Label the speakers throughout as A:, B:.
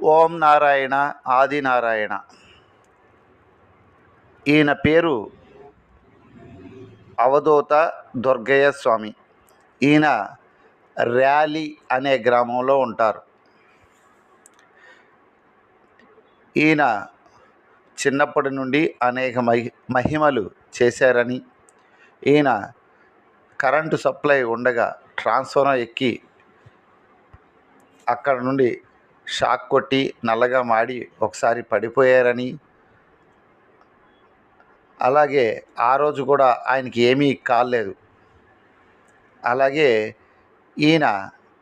A: ఓం నారాయణ ఆది నారాయణ. ఈయన పేరు అవధూత దుర్గయ్య స్వామి. ఈయన ర్యాలీ అనే గ్రామంలో ఉంటారు. ఈయన చిన్నప్పటి నుండి అనేక మహిమలు చేశారని, ఈయన కరెంటు సప్లై ఉండగా ట్రాన్స్ఫార్మర్ ఎక్కి అక్కడ నుండి షాక్ కొట్టి నల్లగా మాడి ఒకసారి పడిపోయారని, అలాగే ఆ రోజు కూడా ఆయనకి ఏమీ కాలేదు. అలాగే ఈయన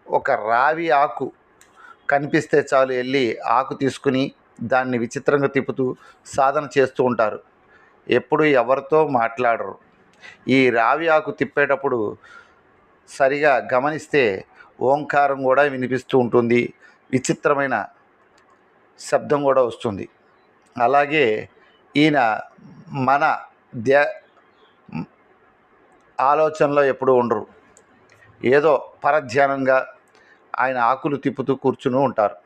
A: ఒక రావి ఆకు కనిపిస్తే చాలు వెళ్ళి ఆకు తీసుకుని దాన్ని విచిత్రంగా తిప్పుతూ సాధన చేస్తూ ఉంటారు. ఎప్పుడు ఎవరితో మాట్లాడరు. ఈ రావి ఆకు తిప్పేటప్పుడు సరిగా గమనిస్తే ఓంకారం కూడా వినిపిస్తూ ఉంటుంది, విచిత్రమైన శబ్దం కూడా వస్తుంది. అలాగే ఈయన మన ఆలోచనలో ఎప్పుడూ ఉండరు. ఏదో పరధ్యానంగా ఆయన ఆకులు తిప్పుతూ కూర్చుని ఉంటారు.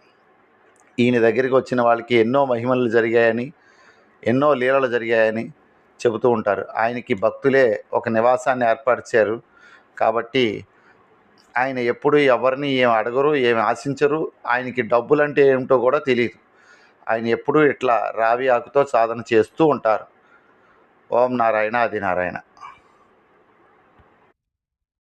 A: ఈయన దగ్గరికి వచ్చిన వాళ్ళకి ఎన్నో మహిమలు జరిగాయని, ఎన్నో లీలలు జరిగాయని చెబుతూ ఉంటారు. ఆయనకి భక్తులే ఒక నివాసాన్ని ఏర్పరిచారు. కాబట్టి ఆయన ఎప్పుడు ఎవరిని ఏమి అడగరు, ఏమి ఆశించరు. ఆయనకి డబ్బులంటే ఏమిటో కూడా తెలియదు. ఆయన ఎప్పుడూ ఇట్లా రావి ఆకుతో సాధన చేస్తూ ఉంటారు. ఓం నారాయణ ఆది నారాయణ.